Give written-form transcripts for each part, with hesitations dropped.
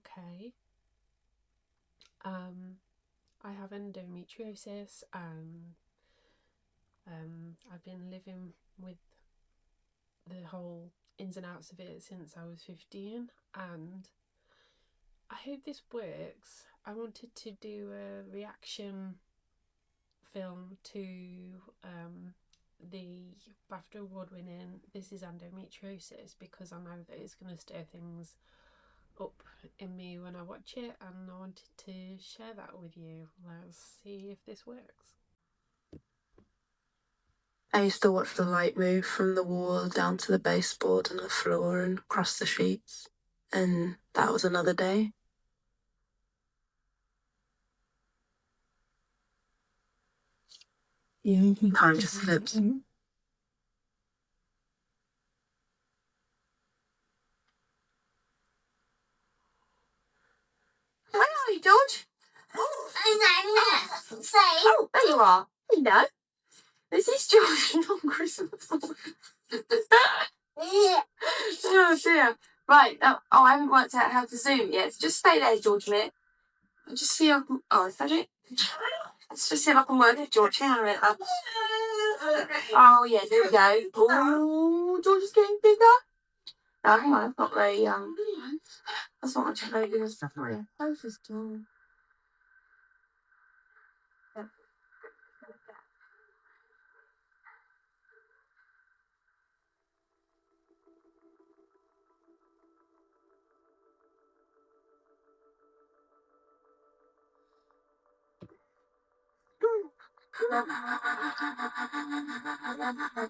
okay. I have endometriosis, and I've been living with the whole ins and outs of it since I was 15, and I hope this works. I wanted to do a reaction film to the BAFTA award winning This Is Endometriosis, because I know that it's going to stir things up in me when I watch it, and I wanted to share that with you. Let's see if this works. I used to watch the light move from the wall down to the baseboard and the floor and across the sheets. And that was another day. Yeah. Time just slips. Where are you, George? Oh, there you are. Hello. This is George on Christmas. Oh dear. Right. I haven't worked out how to zoom yet. Just stay there, George, a minute. I'll just see if I can... Oh, is that it? Let's just see if I can work it, George. Hang on a minute. Oh, yeah, there we go. Oh, George is getting bigger. No, hang on. That's not very, that's not much very good stuff for you. How's this doing?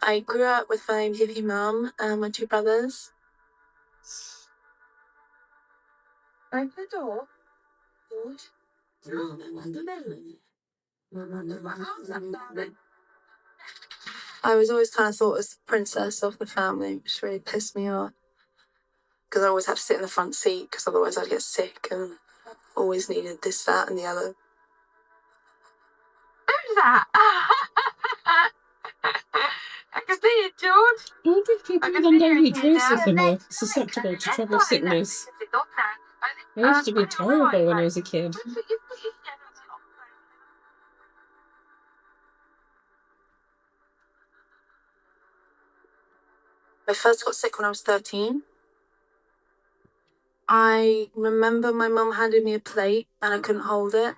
I grew up with my hippie mum and my two brothers. Open the door, George. I was always kind of thought as the princess of the family, which really pissed me off. Because I always had to sit in the front seat, because otherwise I'd get sick, and always needed this, that, and the other. Who's that? I can see it, George. I wonder if people with endometriosis are more susceptible to trouble sickness. I used to be terrible when I was a kid. I first got sick when I was 13. I remember my mum handed me a plate and I couldn't hold it.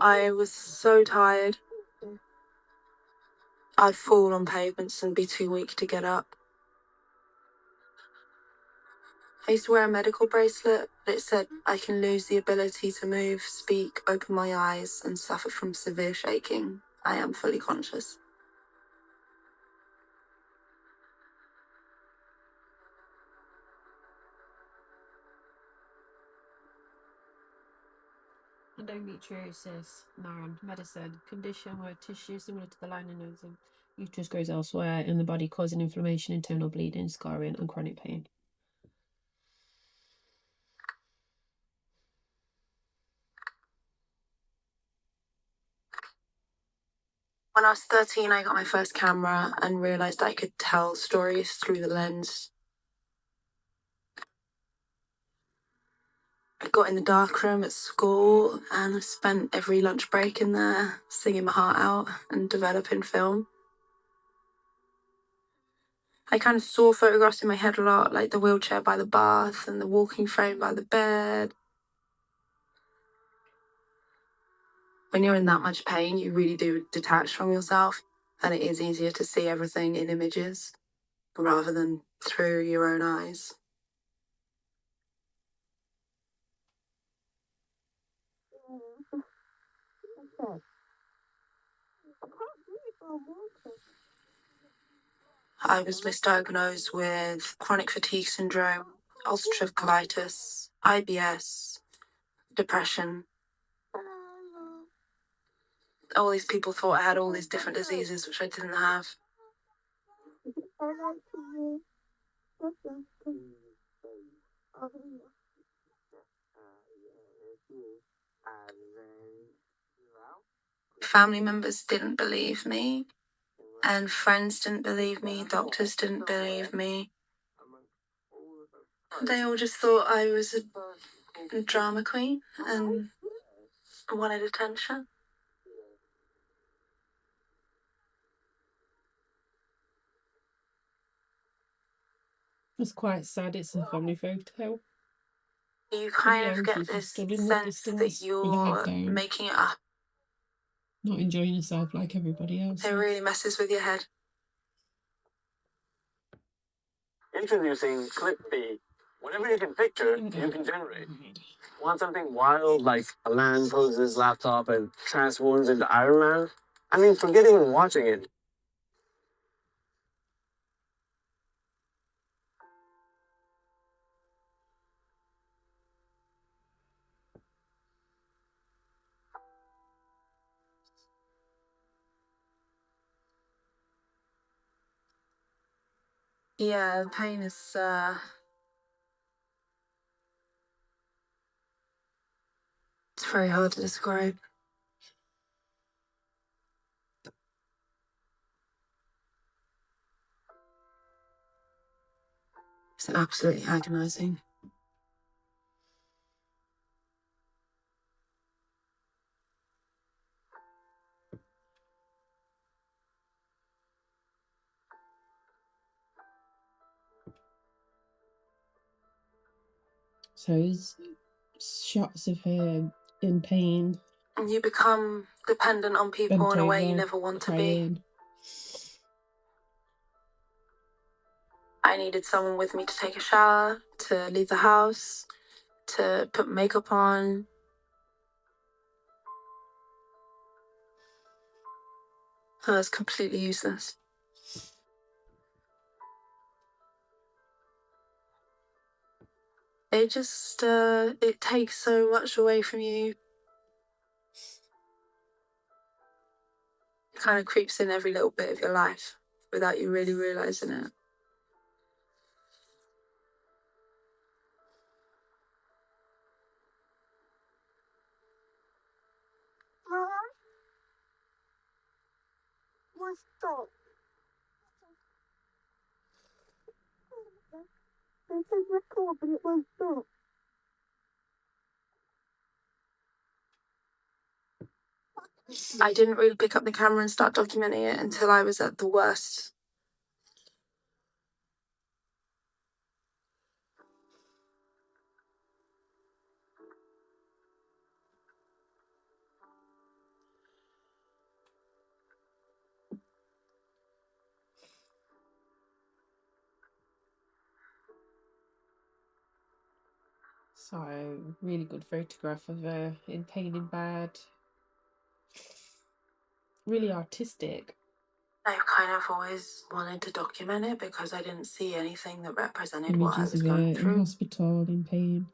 I was so tired. I'd fall on pavements and be too weak to get up. I used to wear a medical bracelet, but it said I can lose the ability to move, speak, open my eyes, and suffer from severe shaking. I am fully conscious. Endometriosis, NARM, medicine, condition where tissue similar to the lining of the uterus goes elsewhere in the body, causing inflammation, internal bleeding, scarring, and chronic pain. When I was 13, I got my first camera and realised I could tell stories through the lens. I got in the darkroom at school and I spent every lunch break in there singing my heart out and developing film. I kind of saw photographs in my head a lot, like the wheelchair by the bath and the walking frame by the bed. When you're in that much pain, you really do detach from yourself, and it is easier to see everything in images rather than through your own eyes. I was misdiagnosed with chronic fatigue syndrome, ulcerative colitis, IBS, depression. All these people thought I had all these different diseases, which I didn't have. Family members didn't believe me, and friends didn't believe me, doctors didn't believe me. They all just thought I was a drama queen and wanted attention. It's quite sad. It's a family photo. You kind of young, get she's this stood in the sense distance that with her you're head down, making it up. not enjoying yourself like everybody else. It really messes with your head. Introducing Clip B. Whatever you can picture, you can generate. Want something wild like a man pulls his laptop and transforms into Iron Man? I mean, forget even watching it. Yeah, the pain is it's very hard to describe. It's absolutely agonizing. So it's shots of her in pain. And you become dependent on people in a way you never want to be. I needed someone with me to take a shower, to leave the house, to put makeup on. I was completely useless. It just, it takes so much away from you. It kind of creeps in every little bit of your life without you really realizing it. Stop. This is record, but it won't stop. I didn't really pick up the camera and start documenting it until I was at the worst. So, really good photograph of her in pain in bed. Really artistic. I've kind of always wanted to document it because I didn't see anything that represented what I Images was of her going in through. hospital in pain.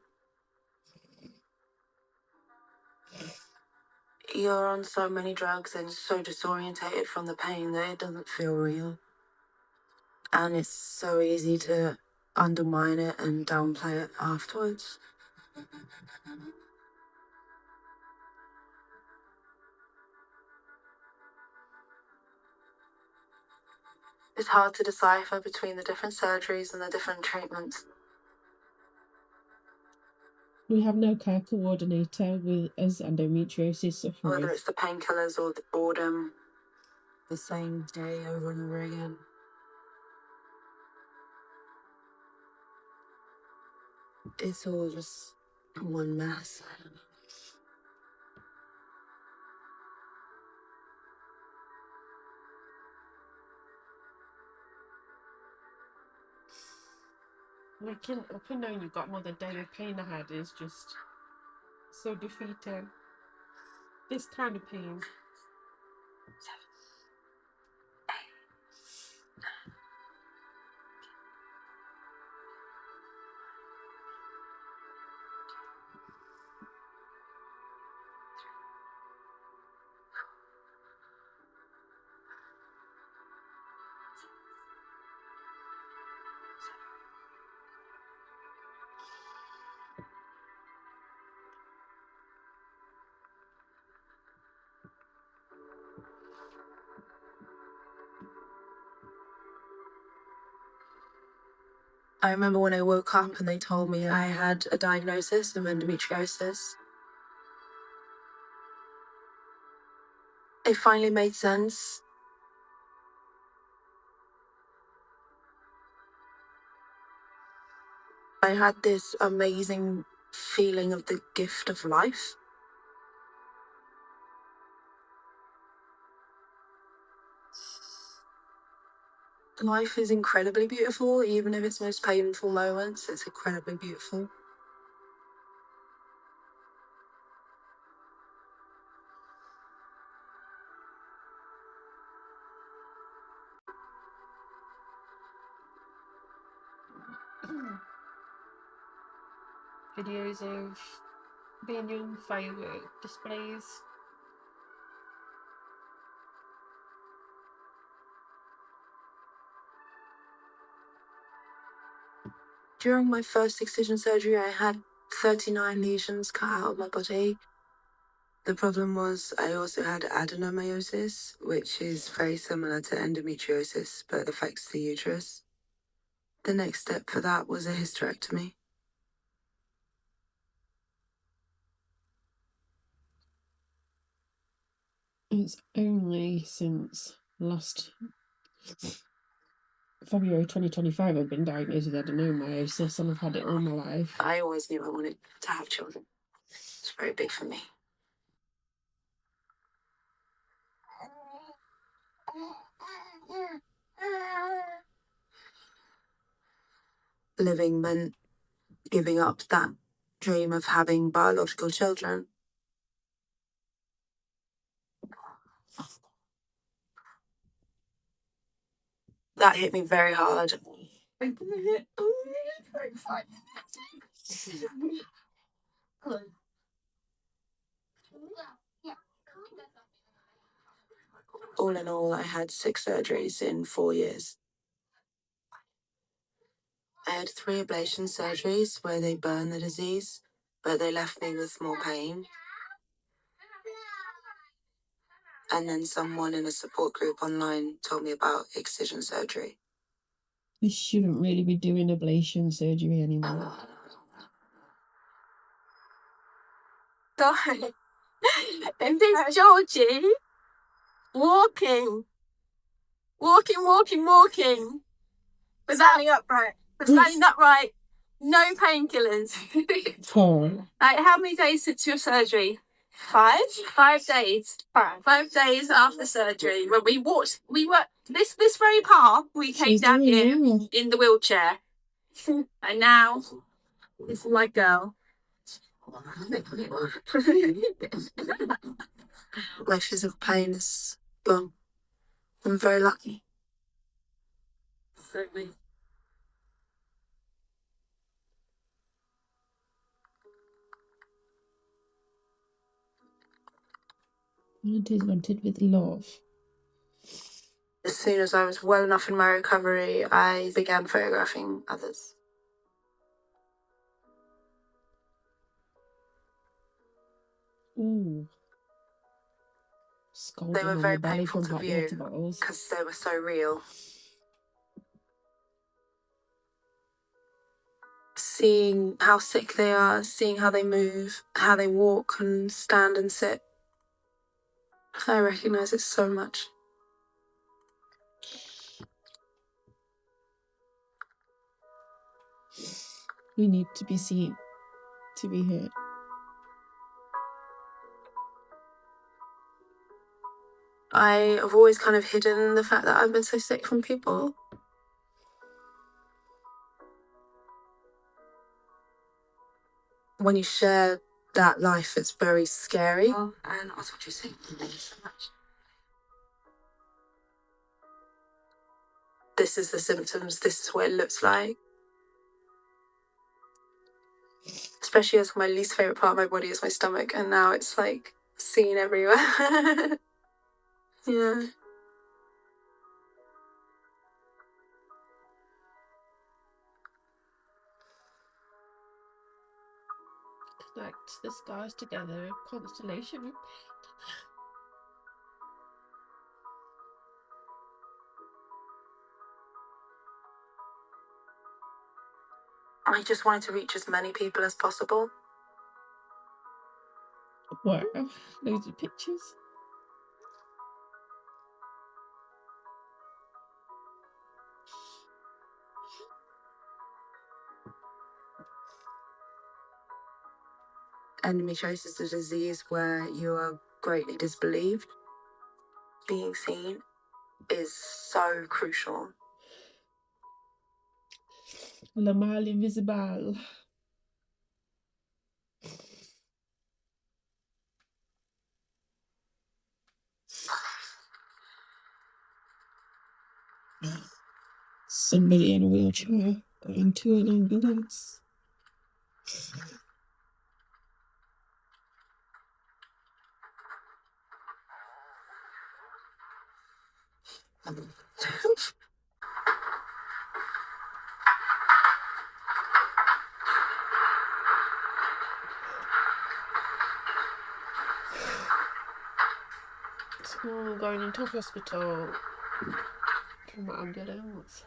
You're on so many drugs and so disorientated from the pain that it doesn't feel real. And it's so easy to undermine it and downplay it afterwards. It's hard to decipher between the different surgeries and the different treatments. We have no care coordinator with as endometriosis sufferers. Whether it's the painkillers or the boredom, the same day over and over again. It's all just one mess. Up and knowing you've got another day of pain ahead is just so defeating. This kind of pain. I remember when I woke up and they told me I had a diagnosis of endometriosis. It finally made sense. I had this amazing feeling of the gift of life. Life is incredibly beautiful, even if it's most painful moments, it's incredibly beautiful. Videos of being young firework displays. During my first excision surgery, I had 39 lesions cut out of my body. The problem was I also had adenomyosis, which is very similar to endometriosis, but affects the uterus. The next step for that was a hysterectomy. It's only since last February 2025 I've been diagnosed with adenomyosis, and I've had it all my life. I always knew I wanted to have children. It's very big for me. Living meant giving up that dream of having biological children. That hit me very hard. All in all, I had 6 surgeries in 4 years. I had 3 ablation surgeries where they burned the disease, but they left me with more pain. And then someone in a support group online told me about excision surgery. We shouldn't really be doing ablation surgery anymore. Darling, and there's Georgie walking. But standing upright. No painkillers. Oh. Like, how many days since your surgery? 5? 5 days. 5 days after surgery. When we were this very path we came down here in the wheelchair. And now this is my girl. My physical pain is gone. I'm very lucky. Certainly. It is wanted with love. As soon as I was well enough in my recovery, I began photographing others. Ooh. Scalding They were on very the belly painful from to hot view water bottles. because they were so real. Seeing how sick they are, seeing how they move, how they walk and stand and sit. I recognise it so much. We need to be seen, to be heard. I have always kind of hidden the fact that I've been so sick from people. When you share that life, it's very scary. Oh, and that's what you say. Thank you so much. This is the symptoms, this is what it looks like. Especially as my least favourite part of my body is my stomach, and now it's like seen everywhere. Yeah. Connect the stars together, constellation. I just wanted to reach as many people as possible. Wow, loads of pictures. Endometriosis is a disease where you are greatly disbelieved. Being seen is so crucial. Le mal invisible. Somebody in a wheelchair going to an ambulance. So going into hospital from an ambulance.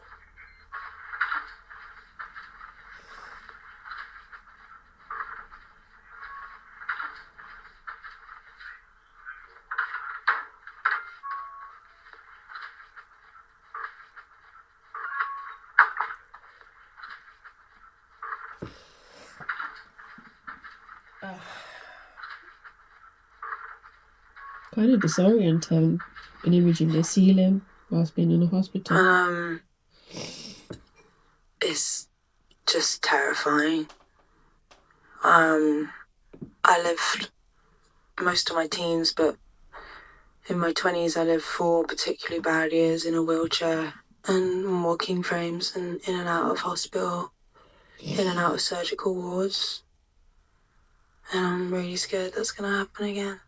Kind of disorienting, an image in the ceiling whilst being in a hospital. It's just terrifying. I lived most of my teens, but in my 20s I lived 4 particularly bad years in a wheelchair and walking frames and in and out of hospital, in and out of surgical wards. And I'm really scared that's going to happen again.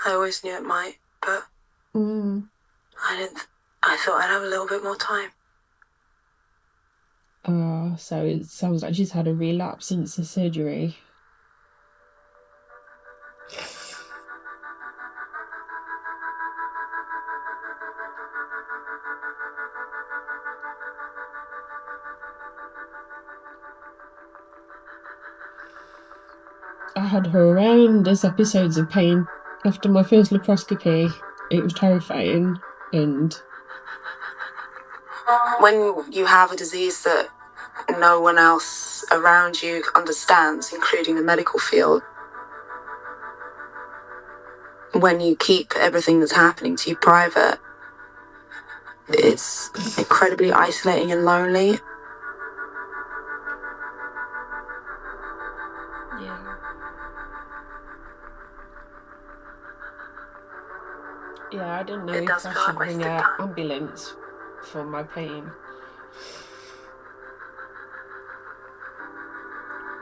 I always knew it might, but I didn't. I thought I'd have a little bit more time. So it sounds like she's had a relapse since the surgery. I had horrendous episodes of pain after my first laparoscopy. It was terrifying, and when you have a disease that no one else around you understands, including the medical field, when you keep everything that's happening to you private, it's incredibly isolating and lonely. Yeah, I didn't know if I should ring an ambulance for my pain.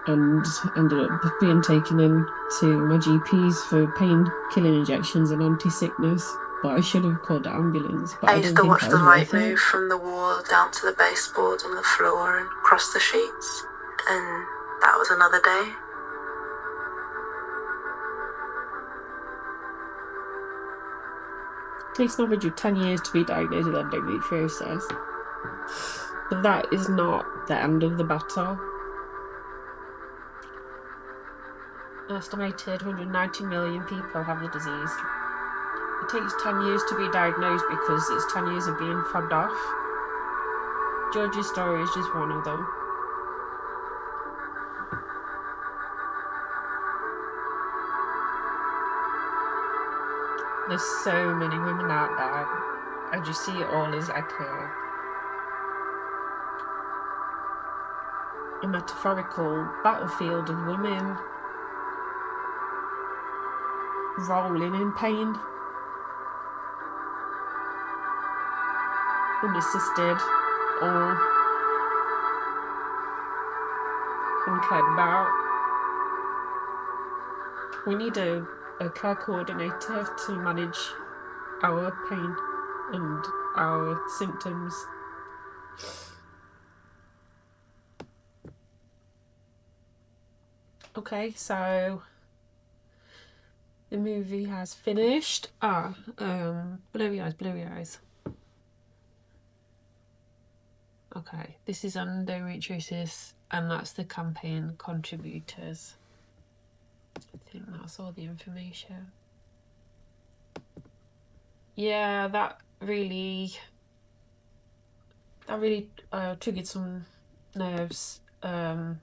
And ended up being taken in to my GPs for pain-killing injections and anti-sickness. But I should have called the ambulance. But I used to watch the light move from the wall down to the baseboard on the floor and across the sheets. And that was another day. It takes an average of 10 years to be diagnosed with endometriosis. But that is not the end of the battle. An estimated 190 million people have the disease. It takes 10 years to be diagnosed because it's 10 years of being fobbed off. George's story is just one of them. There's so many women out there. I just see it all as like a metaphorical battlefield of women rolling in pain, unassisted or uncared about. We need a care coordinator to manage our pain and our symptoms. Okay, so the movie has finished. Blurry eyes. Okay, this is endometriosis and that's the campaign contributors. I think that's all the information. Yeah, that really triggered some nerves. I'm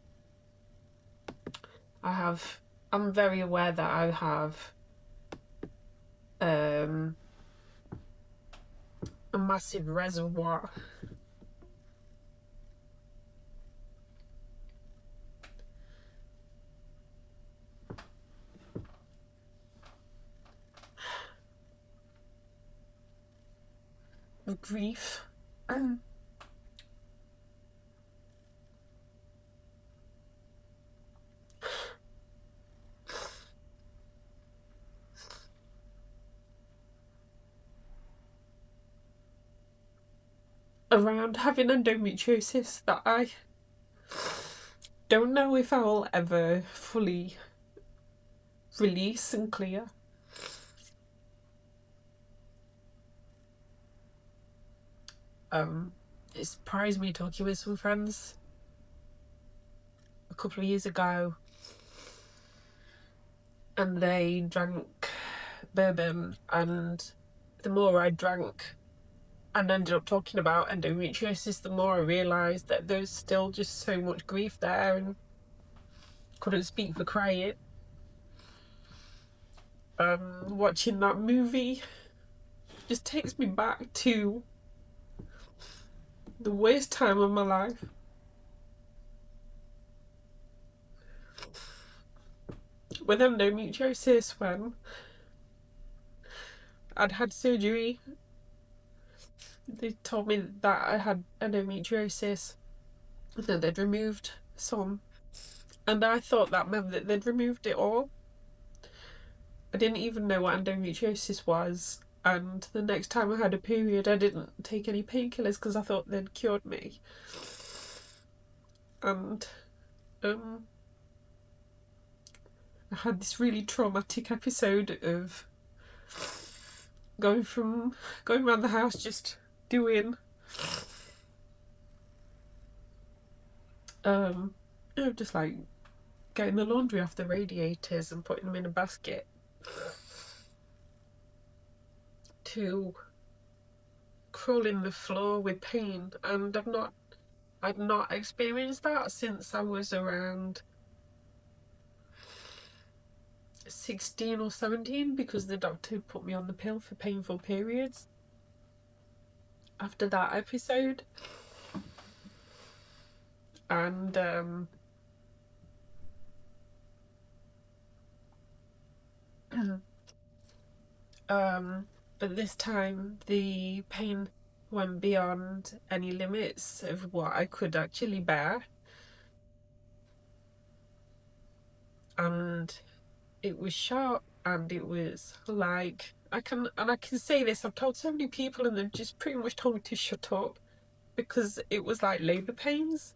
very aware that I have a massive reservoir of grief. Around having endometriosis that I don't know if I will ever fully release and clear. It surprised me talking with some friends a couple of years ago, and they drank bourbon, and the more I drank and ended up talking about endometriosis, the more I realised that there's still just so much grief there and couldn't speak for crying. Watching that movie just takes me back to the worst time of my life. With endometriosis, when I'd had surgery, they told me that I had endometriosis, that they'd removed some, and I thought that meant that they'd removed it all. I didn't even know what endometriosis was, and the next time I had a period I didn't take any painkillers because I thought they'd cured me. And I had this really traumatic episode of going around the house just doing just like getting the laundry off the radiators and putting them in a basket, to crawling the floor with pain. And I'd not experienced that since I was around 16 or 17, because the doctor put me on the pill for painful periods after that episode. And but this time the pain went beyond any limits of what I could actually bear, and it was sharp, and it was like, I can say this, I've told so many people and they've just pretty much told me to shut up, because it was like labour pains.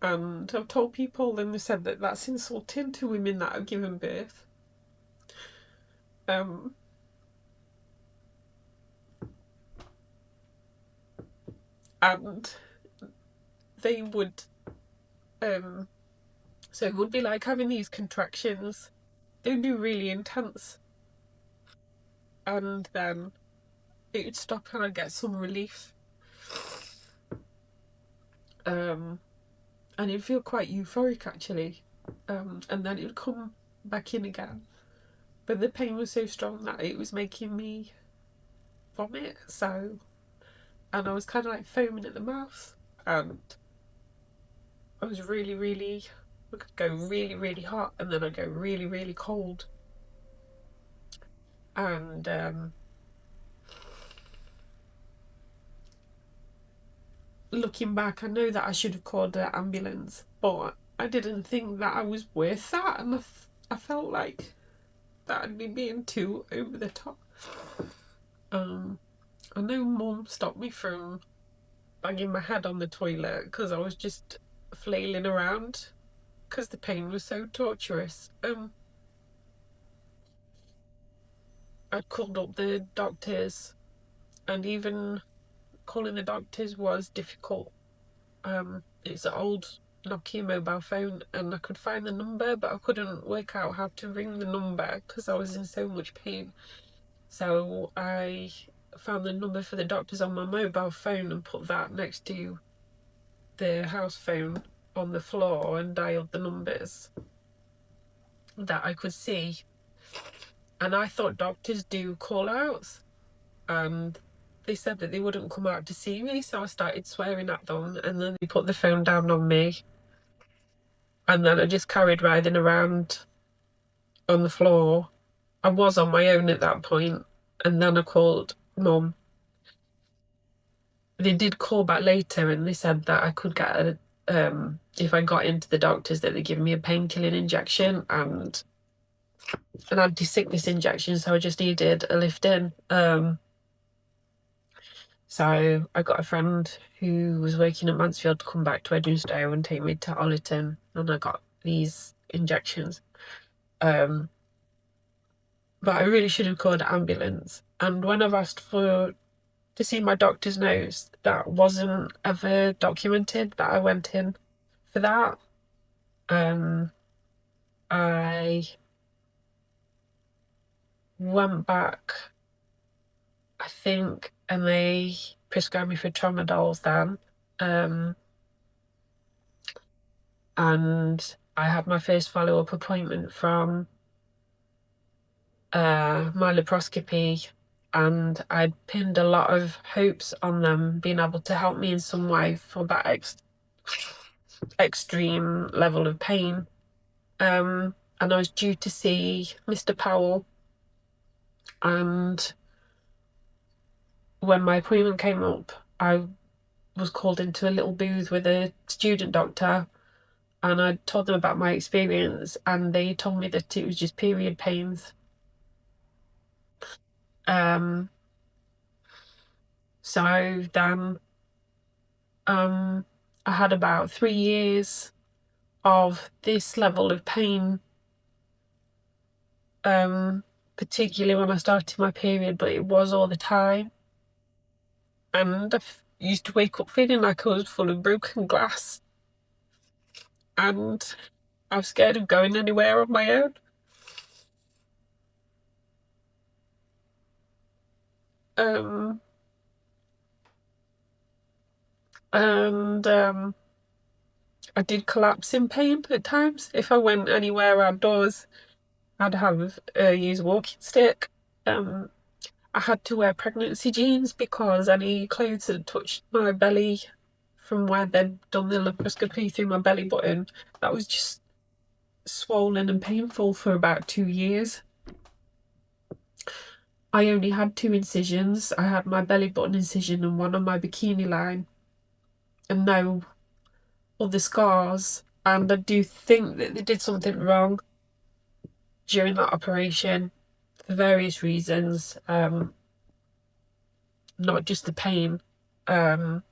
And I've told people and they said that that's insulting to women that have given birth. And they would so it would be like having these contractions. They would be really intense, and then it would stop and I'd get some relief, and it'd feel quite euphoric actually, and then it would come back in again, but the pain was so strong that it was making me vomit. And I was kind of like foaming at the mouth, and I was really I could go really hot, and then I'd go really cold. And looking back, I know that I should have called an ambulance, but I didn't think that I was worth that, and I felt like that I'd be being too over the top. I know Mum stopped me from banging my head on the toilet because I was just flailing around because the pain was so torturous. I'd called up the doctors, and even calling the doctors was difficult. it's an old Nokia mobile phone, and I could find the number, but I couldn't work out how to ring the number because I was in so much pain. So I found the number for the doctors on my mobile phone and put that next to the house phone on the floor and dialed the numbers that I could see. And I thought doctors do call outs, and they said that they wouldn't come out to see me, so I started swearing at them, and then they put the phone down on me, and then I just carried writhing around on the floor. I was on my own at that point, and then I called Mum. They did call back later, and they said that I could get a if I got into the doctors, that they give me a painkilling injection and an anti-sickness injection, so I just needed a lift in. So I got a friend who was working at Mansfield to come back to Edinstowe and take me to Ollerton, and I got these injections. But I really should have called an ambulance. And when I've asked to see my doctor's notes, that wasn't ever documented that I went in for that. I went back, I think, and they prescribed me for tramadols then. And I had my first follow-up appointment from my laparoscopy, and I'd pinned a lot of hopes on them being able to help me in some way for that extreme level of pain. And I was due to see Mr. Powell, and when my appointment came up, I was called into a little booth with a student doctor, and I told them about my experience, and they told me that it was just period pains. So then I had about 3 years of this level of pain, particularly when I started my period, but it was all the time. And I used to wake up feeling like I was full of broken glass. And I was scared of going anywhere on my own. I did collapse in pain at times. If I went anywhere outdoors, I'd have use a walking stick. I had to wear pregnancy jeans because any clothes that touched my belly from where they'd done the laparoscopy through my belly button, that was just swollen and painful for about 2 years. I only had 2 incisions. I had my belly button incision and one on my bikini line, and no other scars. And I do think that they did something wrong during that operation for various reasons, not just the pain. But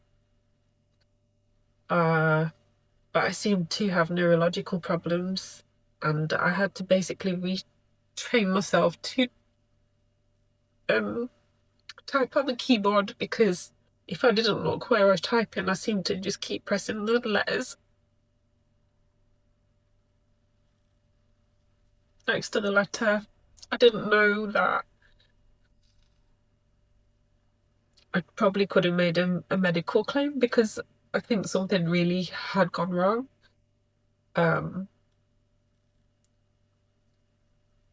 I seemed to have neurological problems, and I had to basically retrain myself to type on the keyboard, because if I didn't look where I was typing, I seemed to just keep pressing the letters next to the letter. I didn't know that I probably could have made a medical claim, because I think something really had gone wrong.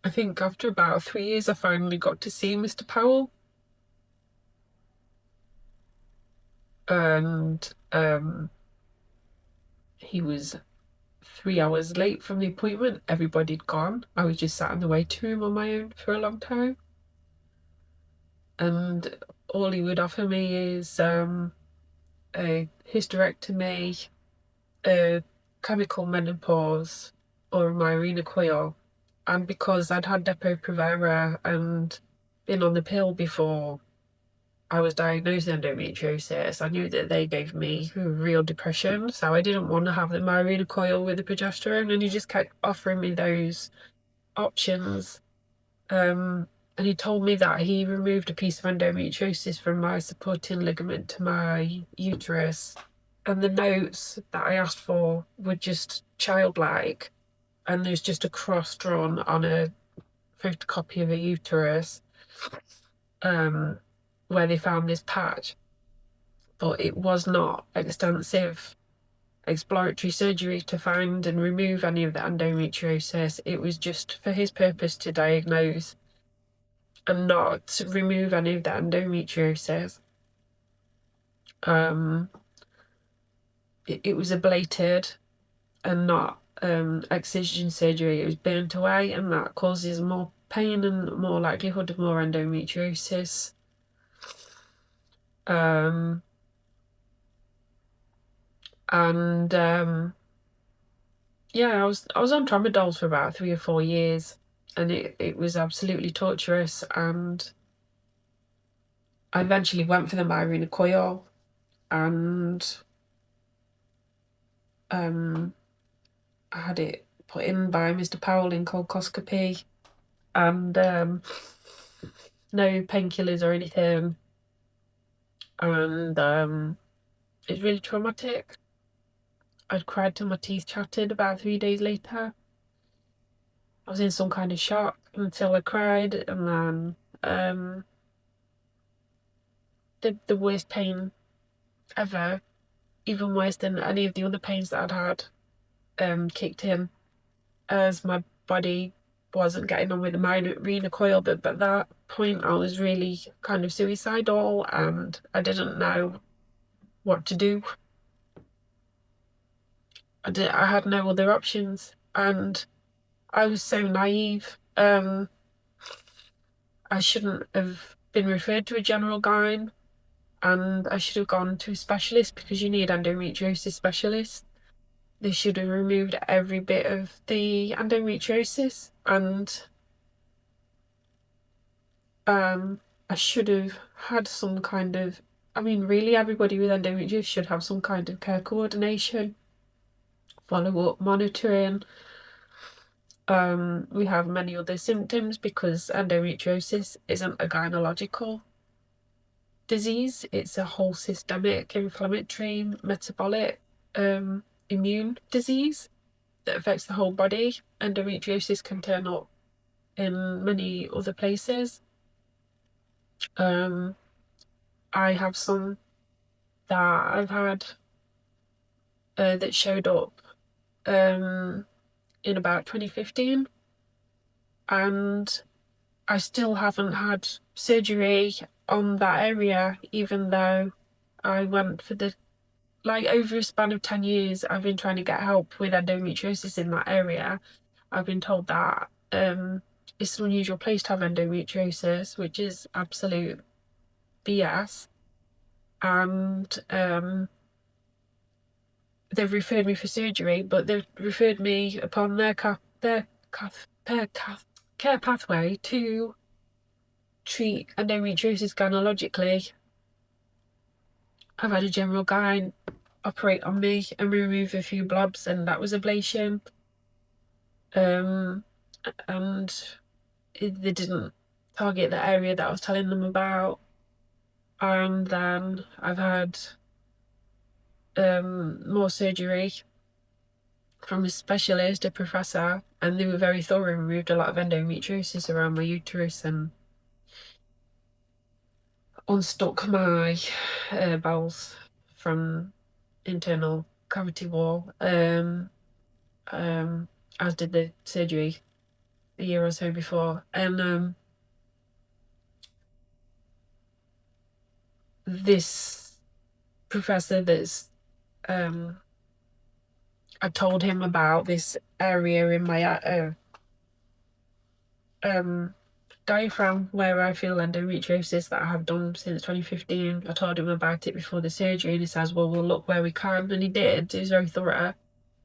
I think after about 3 years, I finally got to see Mr. Powell. And he was 3 hours late from the appointment. Everybody'd gone. I was just sat in the waiting room on my own for a long time. And all he would offer me is a hysterectomy, a chemical menopause, or a myelina coil. And because I'd had Depo-Provera and been on the pill before I was diagnosed with endometriosis, I knew that they gave me real depression, so I didn't want to have the myelina coil with the progesterone, and he just kept offering me those options. And he told me that he removed a piece of endometriosis from my supporting ligament to my uterus, And the notes that I asked for were just childlike, and there's just a cross drawn on a photocopy of a uterus, where they found this patch, but it was not extensive exploratory surgery to find and remove any of the endometriosis. It was just for his purpose to diagnose and not to remove any of the endometriosis. It was ablated and not excision surgery. It was burnt away, and that causes more pain and more likelihood of more endometriosis. Yeah, I was on tramadol for about 3 or 4 years, and it was absolutely torturous. And I eventually went for the Mirena coil, and I had it put in by Mr. Powell in colposcopy, and no painkillers or anything, and it's really traumatic. I'd cried till my teeth chattered about 3 days later. I was in some kind of shock until I cried, and then the worst pain ever, even worse than any of the other pains that I'd had, kicked in as my body wasn't getting on with the Mirena coil. But at that point, I was really kind of suicidal, and I didn't know what to do. I had no other options, and I was so naive. I shouldn't have been referred to a general gyne, and I should have gone to a specialist, because you need endometriosis specialists. They should have removed every bit of the endometriosis, and I should have had some kind of, I mean, really, everybody with endometriosis should have some kind of care coordination, follow-up monitoring. We have many other symptoms, because endometriosis isn't a gynecological disease. It's a whole systemic, inflammatory, metabolic, immune disease that affects the whole body. Endometriosis can turn up in many other places. I have some that I've had that showed up in about 2015, and I still haven't had surgery on that area, even though I went for over a span of 10 years, I've been trying to get help with endometriosis in that area. I've been told that it's an unusual place to have endometriosis, which is absolute BS. And they've referred me for surgery, but they've referred me upon their care pathway to treat endometriosis gynecologically. I've had a general gyne operate on me and remove a few blobs, and that was ablation. And they didn't target the area that I was telling them about. And then I've had more surgery from a specialist, a professor, and they were very thorough, removed a lot of endometriosis around my uterus and unstuck my bowels from internal cavity wall, as did the surgery a year or so before. And this professor that's I told him about this area in my diaphragm where I feel endometriosis that I have done since 2015. I told him about it before the surgery, and he says, well, we'll look where we can. And he did. He was very thorough.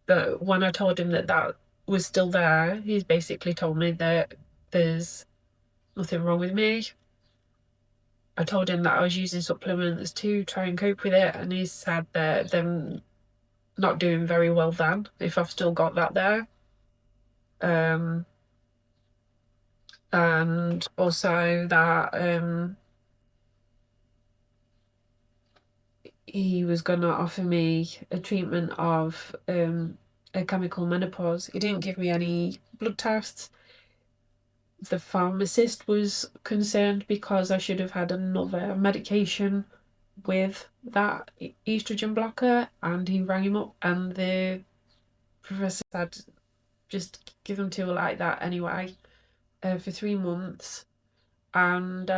But when I told him that that was still there, he's basically told me that there's nothing wrong with me. I told him that I was using supplements to try and cope with it, and he said that they're not doing very well then, if I've still got that there. And also that he was going to offer me a treatment of a chemical menopause. He didn't give me any blood tests. The pharmacist was concerned because I should have had another medication with that estrogen blocker, and he rang him up, and the professor said just give him to her like that anyway, for 3 months. And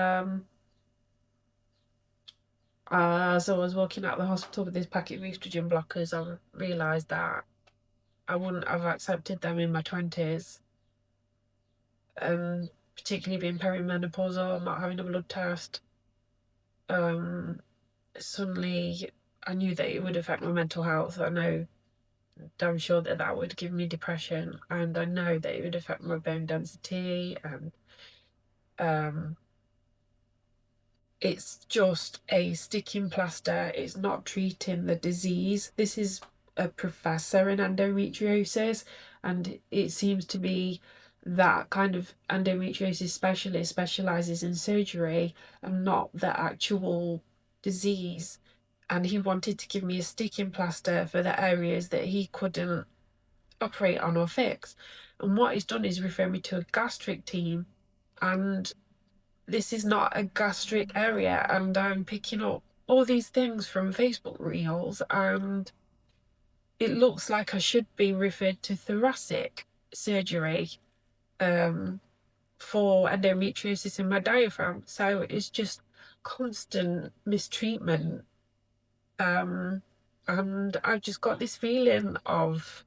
as I was walking out of the hospital with this packet of estrogen blockers, I realised that I wouldn't have accepted them in my 20s, particularly being perimenopausal, not having a blood test. Suddenly I knew that it would affect my mental health. I know damn sure that that would give me depression, and I know that it would affect my bone density, and it's just a sticking plaster. It's not treating the disease. This is a professor in endometriosis, and it seems to be that kind of endometriosis specialist specializes in surgery and not the actual disease. And he wanted to give me a sticking plaster for the areas that he couldn't operate on or fix. And what he's done is refer me to a gastric team, and this is not a gastric area, and I'm picking up all these things from Facebook Reels, and it looks like I should be referred to thoracic surgery for endometriosis in my diaphragm. So it's just constant mistreatment. And I've just got this feeling of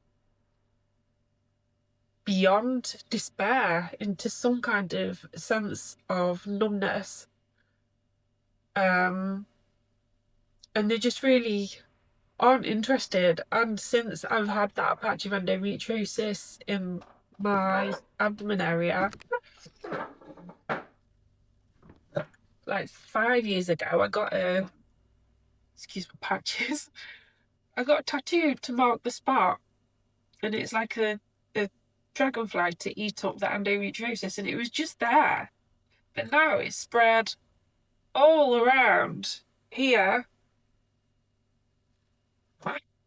beyond despair into some kind of sense of numbness. And they just really aren't interested. And since I've had that patch of endometriosis in my abdomen area, like 5 years ago, I got a, excuse my patches, I got a tattoo to mark the spot, and it's like a dragonfly to eat up the endometriosis, and it was just there. But now it's spread all around here.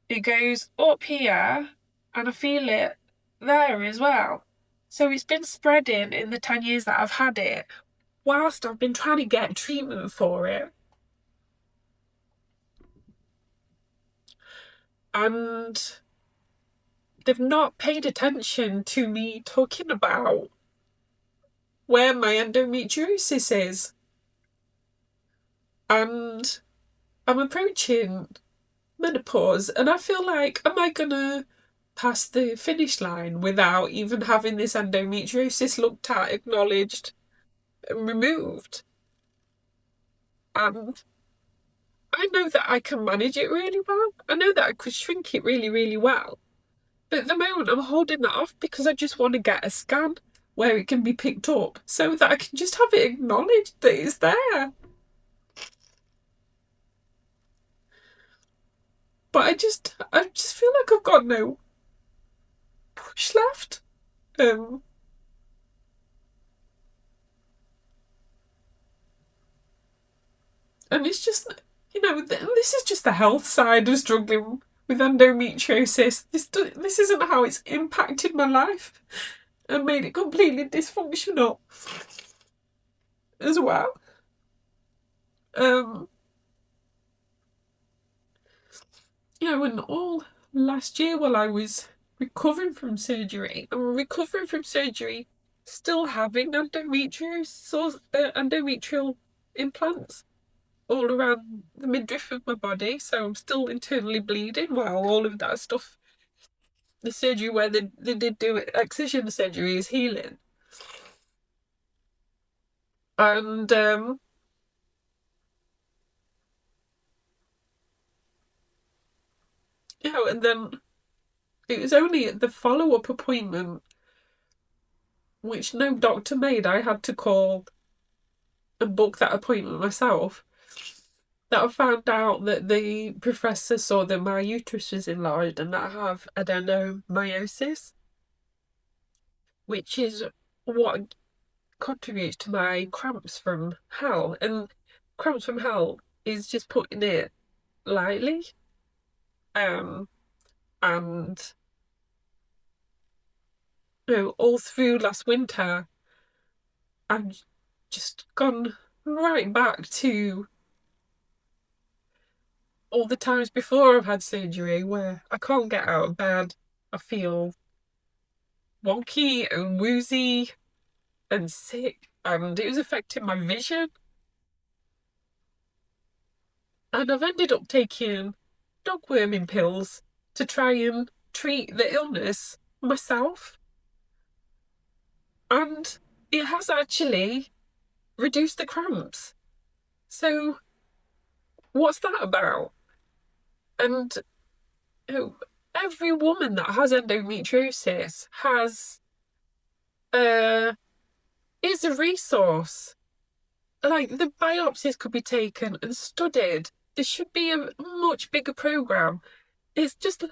It goes up here, and I feel it there as well. So it's been spreading in the 10 years that I've had it, whilst I've been trying to get treatment for it. And they've not paid attention to me talking about where my endometriosis is. And I'm approaching menopause, and I feel like, am I gonna pass the finish line without even having this endometriosis looked at, acknowledged, and removed? And I know that I can manage it really well. I know that I could shrink it really, really well. But at the moment, I'm holding that off because I just want to get a scan where it can be picked up so that I can just have it acknowledged that it's there. But I just feel like I've got no push left. And it's just, this is just the health side of struggling with endometriosis. This isn't how it's impacted my life and made it completely dysfunctional as well. And all last year while I was recovering from surgery, still having endometrial implants all around the midriff of my body, so I'm still internally bleeding while all of that stuff, the surgery where they did do excision surgery, is healing. And and then it was only at the follow-up appointment, which no doctor made, I had to call and book that appointment myself, that I found out that the professor saw that my uterus was enlarged and that I have adenomyosis, which is what contributes to my cramps from hell. And cramps from hell is just putting it lightly. And all through last winter, I've just gone right back to all the times before I've had surgery where I can't get out of bed. I feel wonky and woozy and sick, and it was affecting my vision. And I've ended up taking dog worming pills to try and treat the illness myself. And it has actually reduced the cramps. So, what's that about? And every woman that has endometriosis has is a resource. Like, the biopsies could be taken and studied. There should be a much bigger program. It's just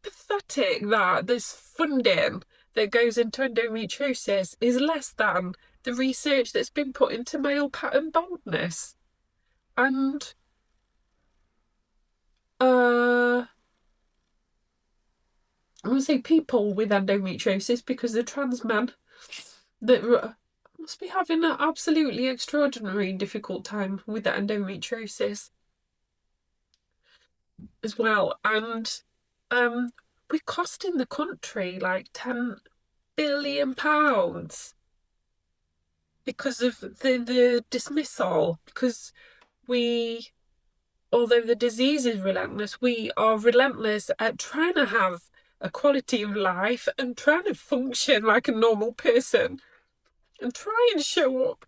pathetic that this funding that goes into endometriosis is less than the research that's been put into male pattern baldness. And I would say people with endometriosis, because the trans men that must be having an absolutely extraordinary difficult time with the endometriosis as well. And we're costing the country like £10 billion because of the dismissal, because although the disease is relentless, we are relentless at trying to have a quality of life and trying to function like a normal person and try and show up.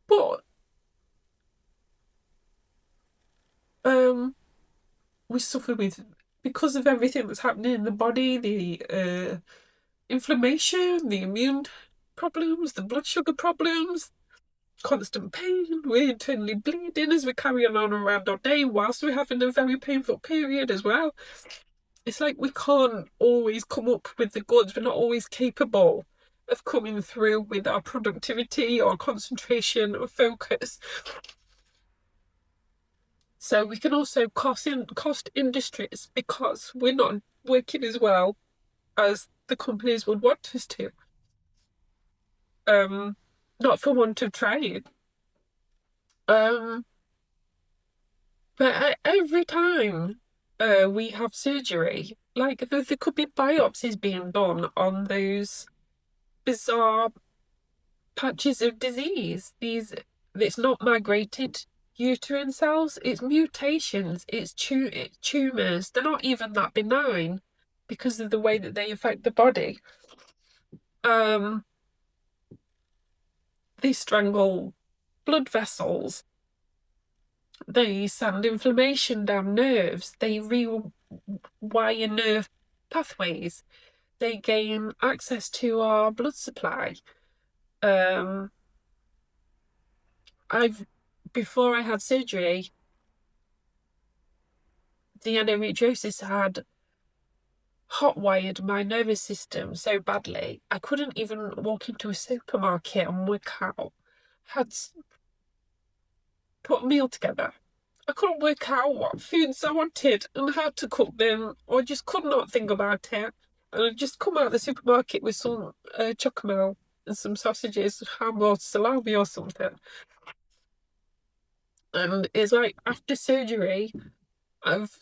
But we suffer with, because of everything that's happening in the body, the inflammation, the immune problems, the blood sugar problems, constant pain. We're internally bleeding as we're carrying on around our day whilst we're having a very painful period as well. It's like we can't always come up with the goods. We're not always capable of coming through with our productivity or concentration or focus. So we can also cost industries because we're not working as well as the companies would want us to. Not for want of trying. But every time we have surgery, like there could be biopsies being done on those bizarre patches of disease. It's not migrated uterine cells, it's mutations, it's tumors. They're not even that benign because of the way that they affect the body. They strangle blood vessels. They send inflammation down nerves. They rewire nerve pathways. They gain access to our blood supply. Before I had surgery, the endometriosis had hot-wired my nervous system so badly I couldn't even walk into a supermarket and work out how to put a meal together. I couldn't work out what foods I wanted and how to cook them, or just could not think about it. And I'd just come out of the supermarket with some chocomel and some sausages, ham or salami or something. And it's like after surgery, I've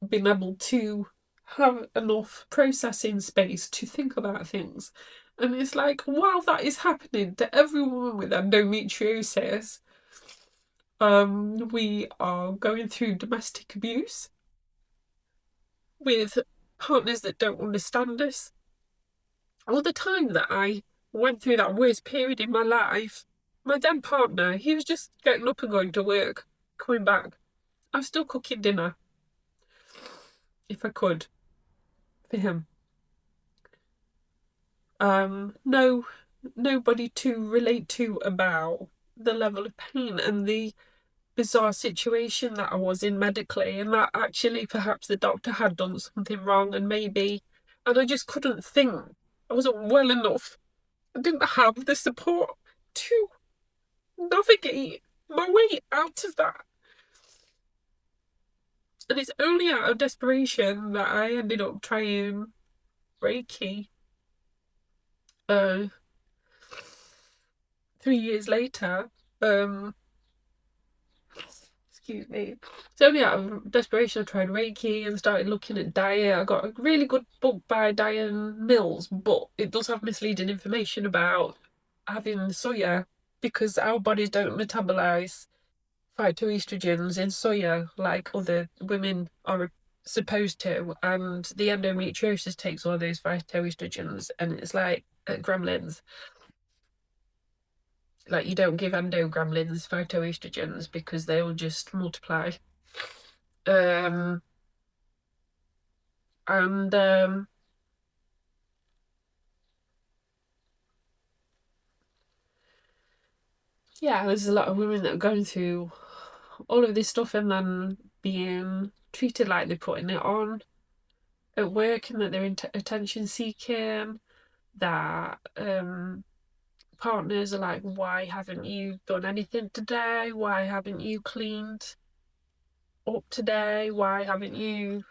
been able to have enough processing space to think about things. And it's like, while that is happening to every woman with endometriosis, we are going through domestic abuse with partners that don't understand us. All the time that I went through that worst period in my life, my then partner, he was just getting up and going to work, coming back. I was still cooking dinner, if I could, for him. Nobody to relate to about the level of pain and the bizarre situation that I was in medically, and that actually perhaps the doctor had done something wrong, and I just couldn't think. I wasn't well enough. I didn't have the support to navigate my way out of that. And it's only out of desperation that I ended up trying Reiki. 3 years later, excuse me. It's only out of desperation I tried Reiki and started looking at diet. I got a really good book by Diane Mills, but it does have misleading information about having soya because our bodies don't metabolize phytoestrogens in soya like other women are supposed to, and the endometriosis takes all those phytoestrogens, and it's like gremlins. Like you don't give endo gremlins phytoestrogens because they will just multiply. Um, and yeah, there's a lot of women that are going through all of this stuff and then being treated like they're putting it on at work and that they're attention seeking. That partners are like, why haven't you done anything today? Why haven't you cleaned up today? Why haven't you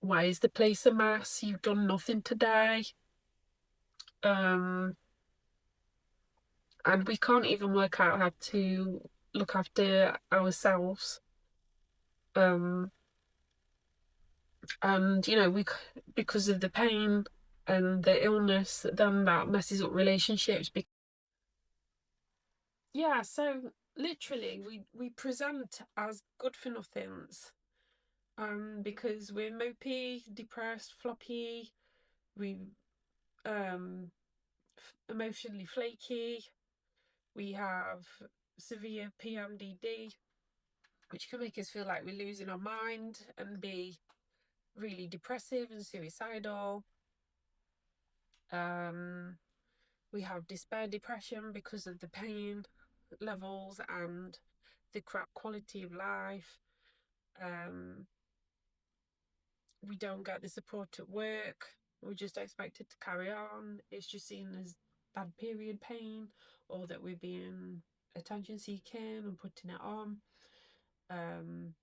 why is the place a mess? You've done nothing today. And we can't even work out how to look after ourselves. And we because of the pain and the illness, then that messes up relationships. Yeah, so literally we present as good for nothings. Because we're mopey, depressed, floppy, we emotionally flaky, we have severe PMDD, which can make us feel like we're losing our mind and be really depressive and suicidal. We have despair depression because of the pain levels and the crap quality of life. We don't get the support at work. We're just expected to carry on. It's just seen as bad period pain, or that we're being attention seeking and putting it on. And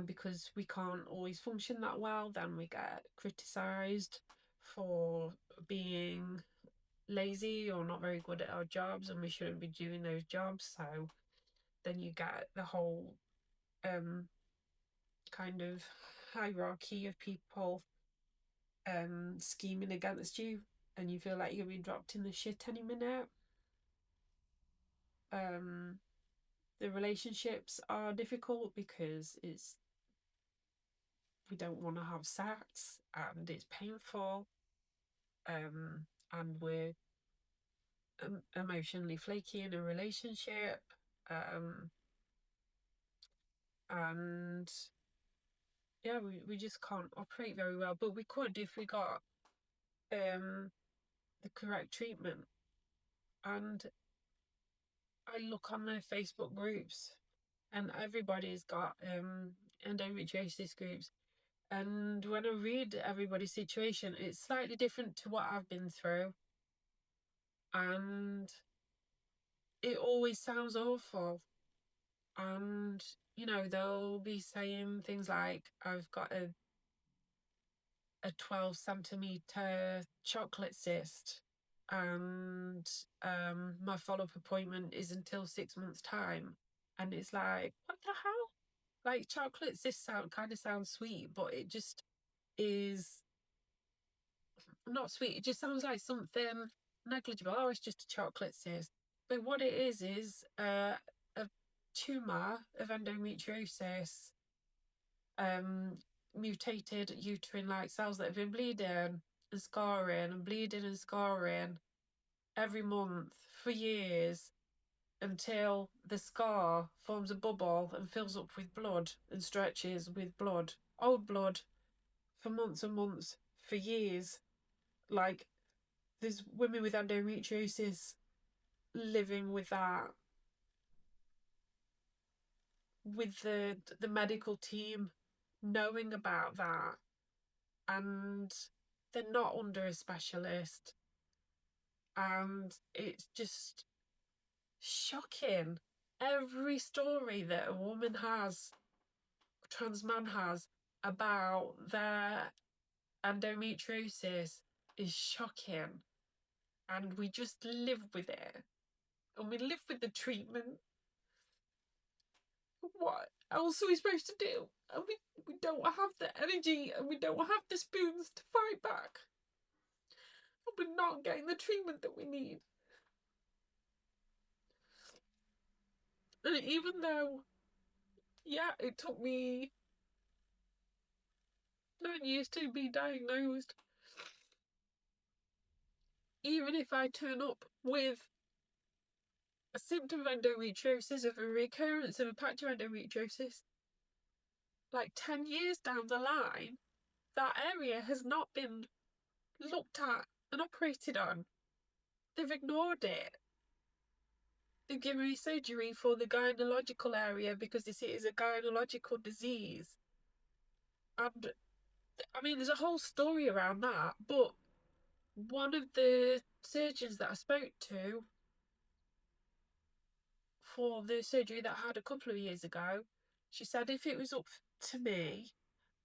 because we can't always function that well, then we get criticised for being lazy or not very good at our jobs, and we shouldn't be doing those jobs. So then you get the whole kind of hierarchy of people scheming against you, and you feel like you're being dropped in the shit any minute. The relationships are difficult because we don't want to have sex and it's painful, and we're emotionally flaky in a relationship, and yeah, we just can't operate very well, but we could if we got the correct treatment. And I look on their Facebook groups and everybody's got endometriosis groups, and when I read everybody's situation, it's slightly different to what I've been through, and it always sounds awful. And they'll be saying things like, I've got a 12 centimeter chocolate cyst, and my follow-up appointment is until 6 months time. And it's like, what the hell? Like, chocolate cysts sounds sweet, but it just is not sweet. It just sounds like something negligible. Oh, it's just a chocolate cyst. But what it is a tumor of endometriosis, mutated uterine like cells that have been bleeding and scarring and bleeding and scarring every month for years, until the scar forms a bubble and fills up with blood and stretches with blood, old blood, for months and months, for years. Like, there's women with endometriosis living with that, with the medical team knowing about that, and they're not under a specialist. And it's just shocking. Every story that a woman has, a trans man has, about their endometriosis is shocking. And we just live with it. And we live with the treatment. What else are we supposed to do? And we don't have the energy and we don't have the spoons to fight back. And we're not getting the treatment that we need. And even though, yeah, it took me 9 years to be diagnosed, even if I turn up with a symptom of endometriosis, of a recurrence of a patch of endometriosis, like 10 years down the line, that area has not been looked at and operated on. They've ignored it. They've given me surgery for the gynecological area because this is a gynecological disease. And I mean, there's a whole story around that, but one of the surgeons that I spoke to for the surgery that I had a couple of years ago, she said if it was up to me,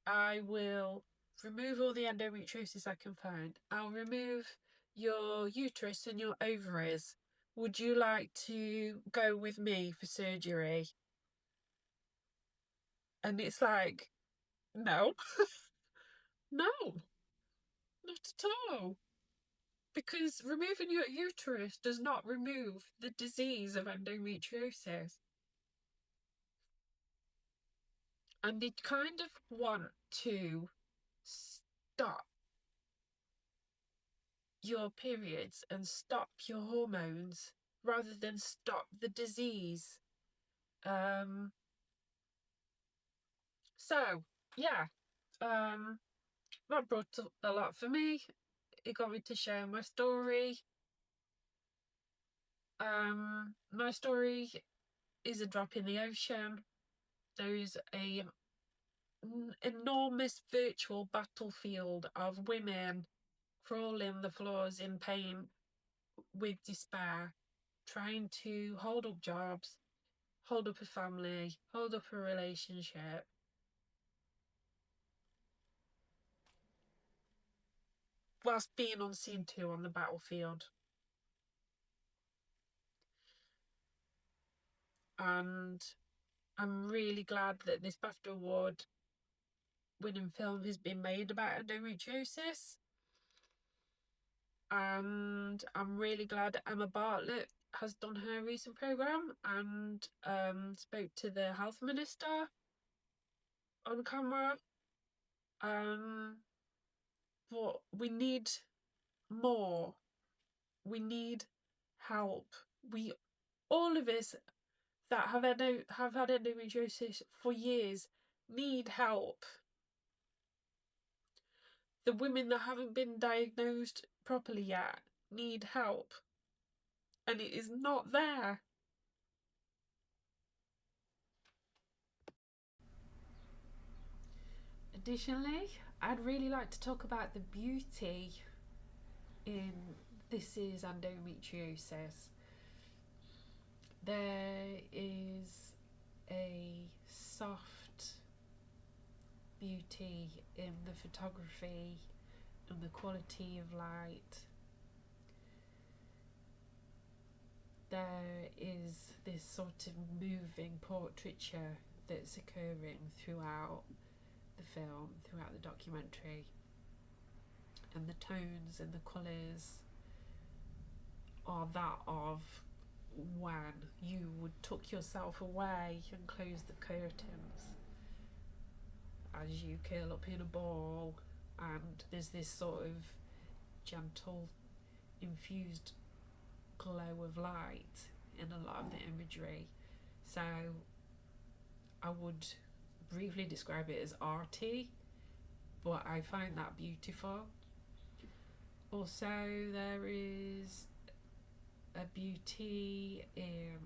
I will remove all the endometriosis I can find. I'll remove your uterus and your ovaries. Would you like to go with me for surgery? And it's like, no, no, not at all. Because removing your uterus does not remove the disease of endometriosis. And they kind of want to stop your periods and stop your hormones rather than stop the disease. So yeah, that brought up a lot for me. It got me to share my story. My story is a drop in the ocean. There's an enormous virtual battlefield of women crawling the floors in pain with despair, trying to hold up jobs, hold up a family, hold up a relationship. Whilst being unseen to on the battlefield. And I'm really glad that this BAFTA Award winning film has been made about endometriosis. And I'm really glad Emma Bartlett has done her recent programme and spoke to the health minister on camera. But we need more. We need help. All of us that have had endometriosis for years need help. The women that haven't been diagnosed properly yet need help. And it is not there. Additionally, I'd really like to talk about the beauty in this is endometriosis. There is a soft beauty in the photography and the quality of light. There is this sort of moving portraiture that's occurring throughout the film, throughout the documentary, and the tones and the colours are that of when you would tuck yourself away and close the curtains as you curl up in a ball, and there's this sort of gentle infused glow of light in a lot of the imagery. So I would briefly describe it as arty, but I find that beautiful. Also, there is a beauty in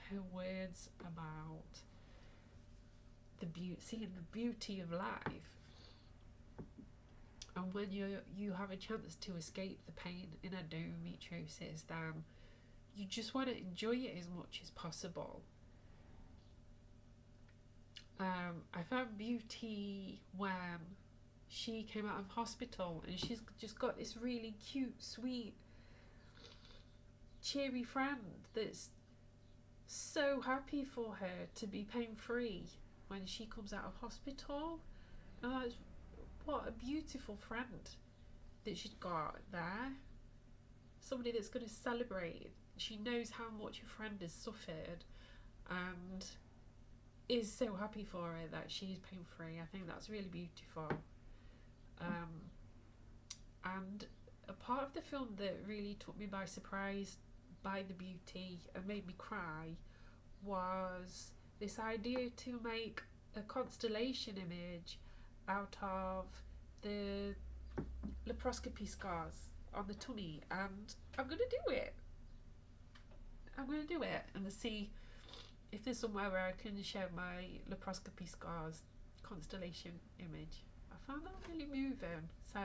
her words about seeing the beauty of life. And when you have a chance to escape the pain in endometriosis, then you just want to enjoy it as much as possible. I found beauty when she came out of hospital and she's just got this really cute, sweet, cheery friend that's so happy for her to be pain free when she comes out of hospital. And that's what a beautiful friend that she's got there. Somebody that's going to celebrate. She knows how much her friend has suffered and is so happy for her that she's pain free. I think that's really beautiful. And a part of the film that really took me by surprise by the beauty and made me cry was this idea to make a constellation image out of the laparoscopy scars on the tummy, and I'm going to do it. And see if there's somewhere where I can show my laparoscopy scars constellation image. I found that really moving. So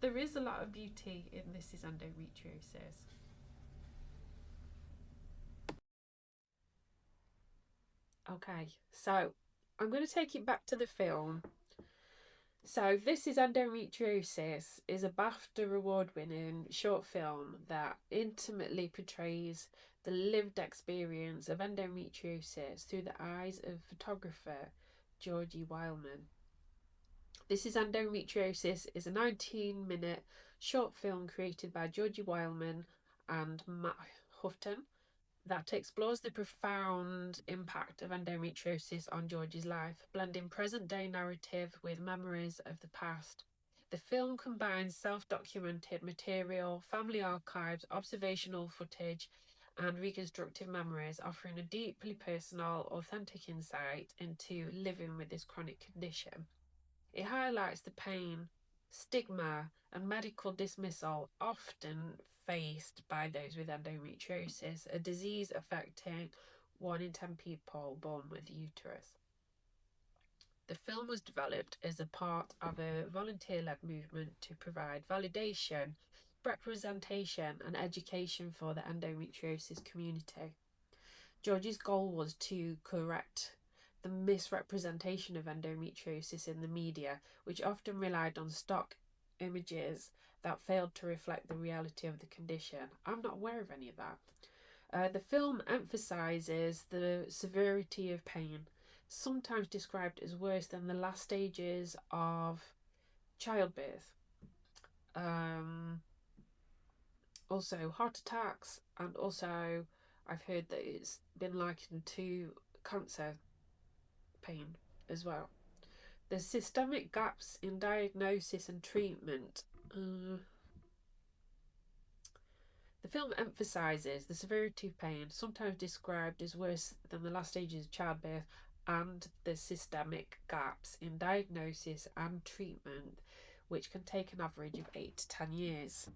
there is a lot of beauty in This Is Endometriosis. Okay, so I'm going to take it back to the film. So This Is Endometriosis is a BAFTA award-winning short film that intimately portrays the lived experience of endometriosis through the eyes of photographer Georgie Wildman. This Is Endometriosis is a 19-minute short film created by Georgie Wildman and Matt Houghton that explores the profound impact of endometriosis on Georgie's life, blending present-day narrative with memories of the past. The film combines self-documented material, family archives, observational footage, and reconstructive memories, offering a deeply personal, authentic insight into living with this chronic condition. It highlights the pain, stigma, and medical dismissal often faced by those with endometriosis, a disease affecting 1 in 10 people born with a uterus. The film was developed as a part of a volunteer-led movement to provide validation, representation, and education for the endometriosis community. Georgie's goal was to correct the misrepresentation of endometriosis in the media, which often relied on stock images that failed to reflect the reality of the condition. I'm not aware of any of that. The film emphasises the severity of pain, sometimes described as worse than the last stages of childbirth. Also heart attacks, and also I've heard that it's been likened to cancer pain as well. The systemic gaps in diagnosis and treatment. The film emphasises the severity of pain, sometimes described as worse than the last stages of childbirth, and the systemic gaps in diagnosis and treatment, which can take an average of 8 to 10 years.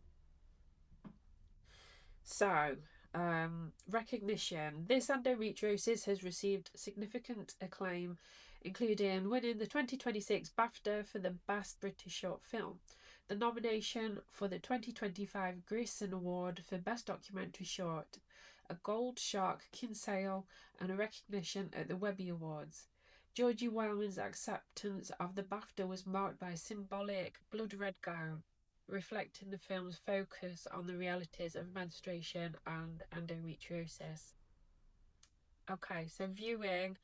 So, recognition. This endometriosis has received significant acclaim, including winning the 2026 BAFTA for the Best British Short Film, the nomination for the 2025 Grierson Award for Best Documentary Short, a Gold Shark Kinsale, and a recognition at the Webby Awards. Georgie Wildman's acceptance of the BAFTA was marked by a symbolic blood-red gown, reflecting the film's focus on the realities of menstruation and endometriosis. Okay, so viewing.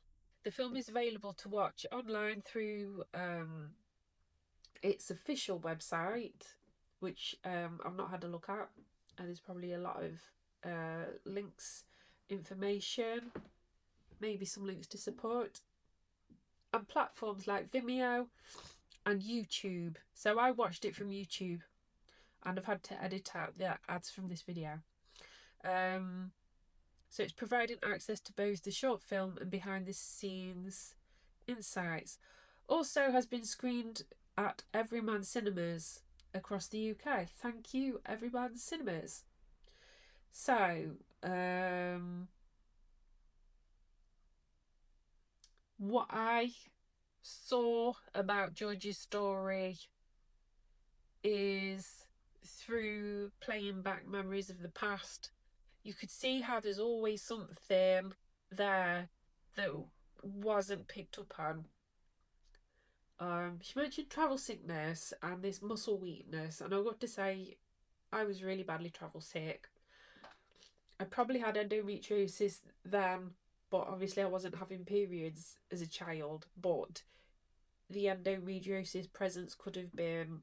The film is available to watch online through its official website, which I've not had a look at, and there's probably a lot of links, information, maybe some links to support, and platforms like Vimeo and YouTube. So I watched it from YouTube, and I've had to edit out the ads from this video. So it's providing access to both the short film and behind the scenes insights. Also has been screened at Everyman Cinemas across the UK. Thank you, Everyman Cinemas. So, what I saw about Georgie's story is through playing back memories of the past, you could see how there's always something there that wasn't picked up on. She mentioned travel sickness and this muscle weakness, and I've got to say, I was really badly travel sick. I probably had endometriosis then, but obviously I wasn't having periods as a child. But the endometriosis presence could have been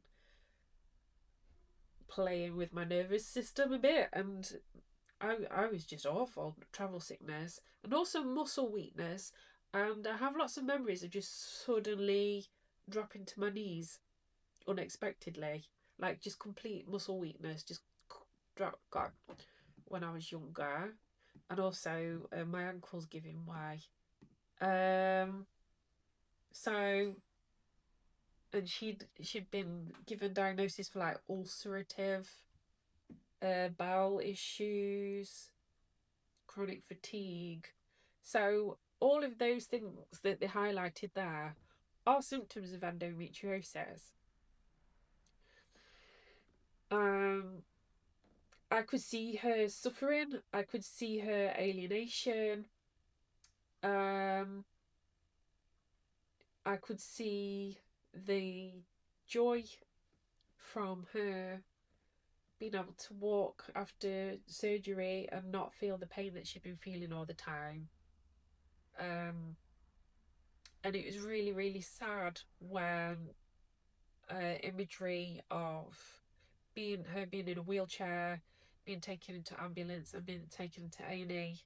playing with my nervous system a bit, and I was just awful. Travel sickness and also muscle weakness, and I have lots of memories of just suddenly dropping to my knees unexpectedly, like just complete muscle weakness, just drop got when I was younger, and also my ankles giving way. Um, so and she'd been given diagnosis for like ulcerative bowel issues, chronic fatigue. So all of those things that they highlighted there are symptoms of endometriosis. Um, I could see her suffering. I could see her alienation. Um, I could see the joy from her being able to walk after surgery and not feel the pain that she'd been feeling all the time. And it was really, really sad when imagery of being in a wheelchair, being taken into ambulance, and being taken to A&E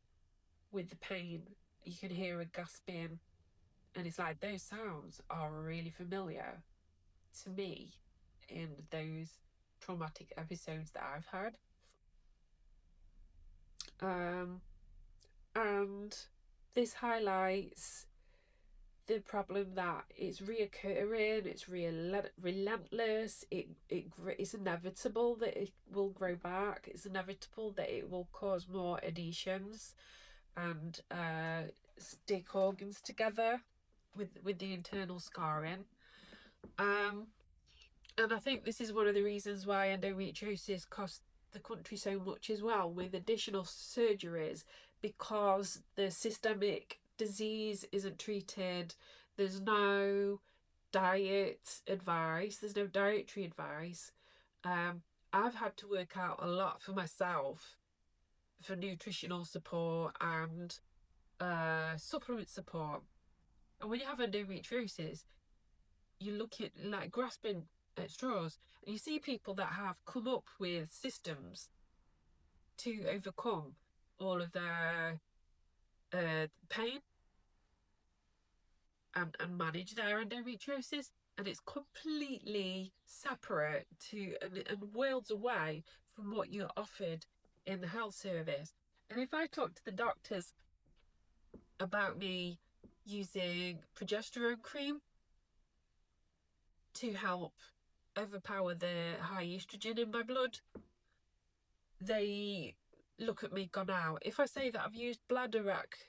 with the pain. You can hear her gasping, and it's like those sounds are really familiar to me in those traumatic episodes that I've had. And this highlights the problem that it's reoccurring, it's relentless, it's inevitable that it will grow back, it's inevitable that it will cause more adhesions and stick organs together with the internal scarring. And I think this is one of the reasons why endometriosis costs the country so much as well, with additional surgeries, because the systemic disease isn't treated. There's no diet advice, there's no dietary advice. I've had to work out a lot for myself for nutritional support and supplement support. And when you have endometriosis, you look at like grasping at straws, and you see people that have come up with systems to overcome all of their pain and manage their endometriosis, and it's completely separate to and worlds away from what you're offered in the health service. And if I talk to the doctors about me using progesterone cream to help overpower the high estrogen in my blood, they look at me gone out. If I say that I've used bladderwrack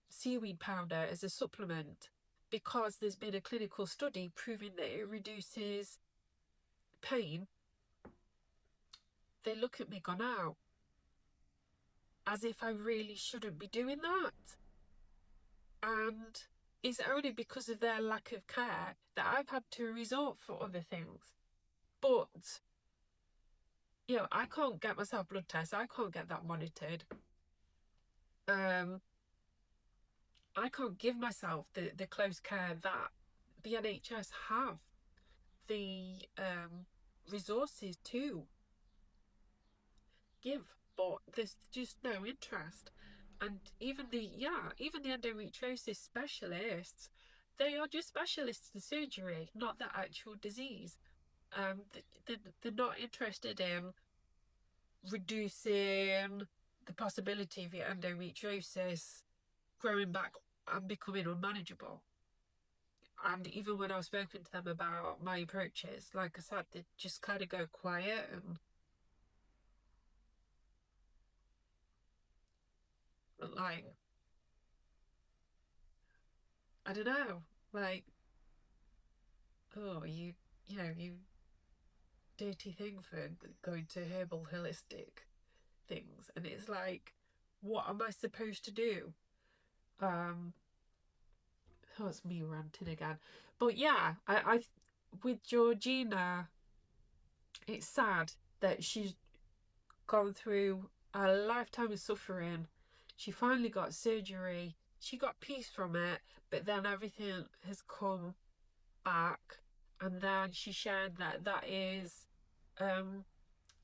seaweed powder as a supplement because there's been a clinical study proving that it reduces pain, they look at me gone out as if I really shouldn't be doing that. And it's only because of their lack of care that I've had to resort for other things. But I can't get myself blood tests. I can't get that monitored. I can't give myself the close care that the NHS have the resources to give, but there's just no interest. And even the endometriosis specialists, they are just specialists in surgery, not the actual disease. They're not interested in reducing the possibility of your endometriosis growing back and becoming unmanageable. And even when I've spoken to them about my approaches, like I said, they just kind of go quiet and like, I don't know, like, oh, you dirty thing for going to herbal holistic things, and it's like, what am I supposed to do? Oh, it's me ranting again. But yeah, I with Georgina, it's sad that she's gone through a lifetime of suffering. She finally got surgery. She got peace from it, but then everything has come back. And then she shared that that is,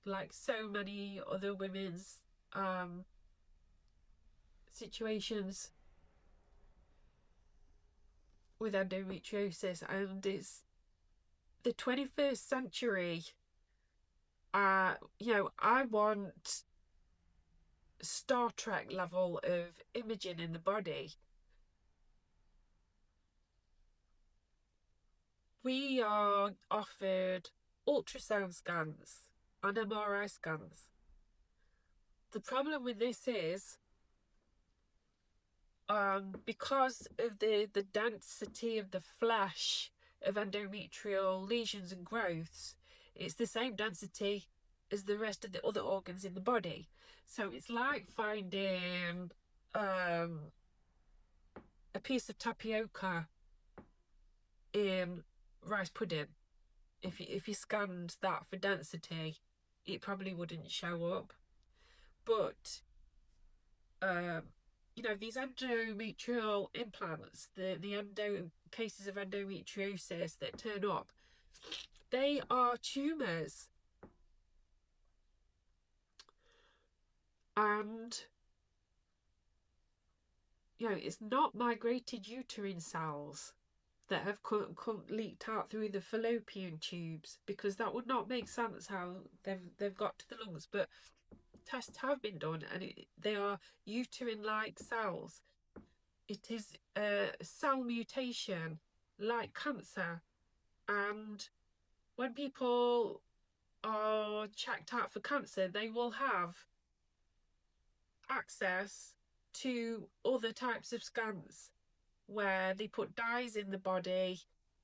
like so many other women's situations with endometriosis, and it's the 21st century. I want Star Trek level of imaging in the body. We are offered ultrasound scans and MRI scans. The problem with this is, because of the density of the flesh of endometrial lesions and growths, it's the same density as the rest of the other organs in the body. So it's like finding a piece of tapioca in rice pudding. If you scanned that for density, it probably wouldn't show up. But these endometrial implants, the endo cases of endometriosis that turn up, they are tumours. And it's not migrated uterine cells that have leaked out through the fallopian tubes, because that would not make sense how they've got to the lungs. But tests have been done, and they are uterine-like cells. It is a cell mutation like cancer, and when people are checked out for cancer, they will have access to other types of scans where they put dyes in the body,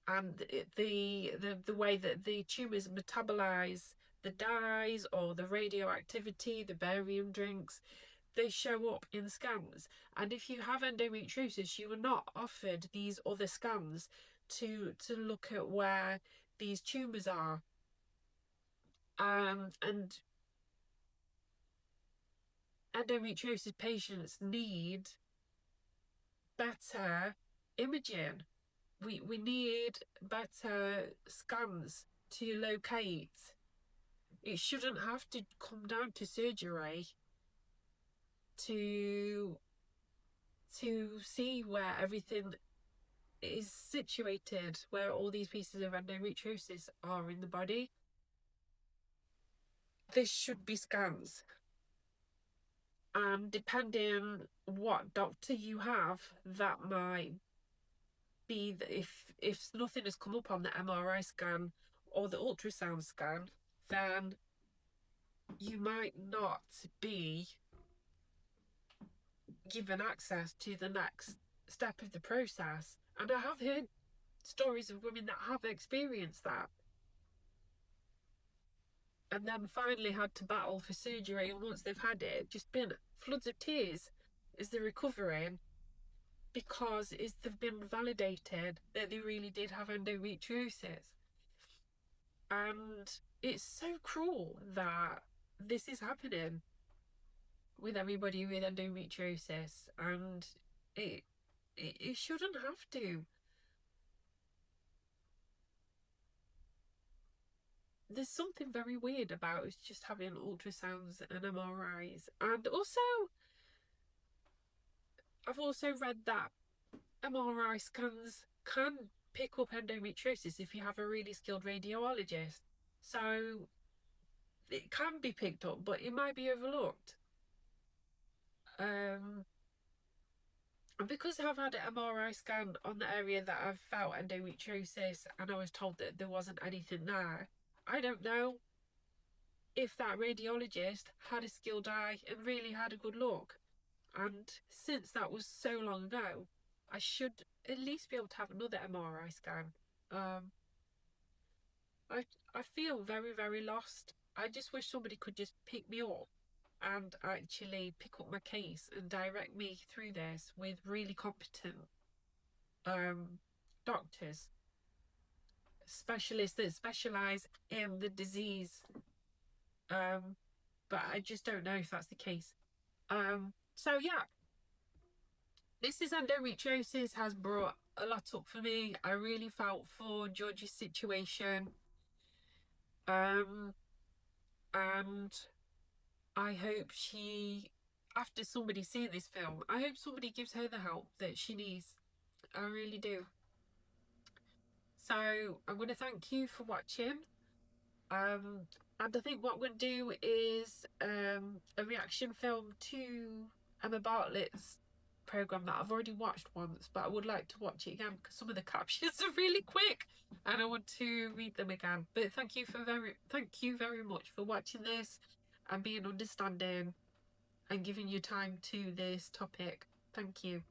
and the way that the tumours metabolize the dyes or the radioactivity, the barium drinks, they show up in scans. And if you have endometriosis, you are not offered these other scans to look at where these tumours are. And endometriosis patients need better imaging. We need better scans to locate. It shouldn't have to come down to surgery to see where everything is situated, where all these pieces of endometriosis are in the body. This should be scans. And depending what doctor you have, that might be that if nothing has come up on the MRI scan or the ultrasound scan, then you might not be given access to the next step of the process. And I have heard stories of women that have experienced that, and then finally had to battle for surgery, and once they've had it, just been floods of tears as they're recovering, because they've been validated that they really did have endometriosis. And it's so cruel that this is happening with everybody with endometriosis, and it shouldn't have to. There's something very weird about us just having ultrasounds and MRIs. And also, I've also read that MRI scans can pick up endometriosis if you have a really skilled radiologist. So it can be picked up, but it might be overlooked. And because I've had an MRI scan on the area that I've felt endometriosis, and I was told that there wasn't anything there, I don't know if that radiologist had a skilled eye and really had a good look. And since that was so long ago, I should at least be able to have another MRI scan. I feel very, very lost. I just wish somebody could just pick me up and actually pick up my case and direct me through this with really competent um doctors, specialists that specialize in the disease. But I just don't know if that's the case. So yeah, this is endometriosis has brought a lot up for me. I really felt for Georgie's situation. And I hope she, after somebody seeing this film, I hope somebody gives her the help that she needs. I really do. So I'm going to thank you for watching. And I think what I'm going to do is a reaction film to Emma Bartlett's program that I've already watched once, but I would like to watch it again because some of the captions are really quick and I want to read them again. But thank you very much for watching this and being understanding and giving your time to this topic. Thank you.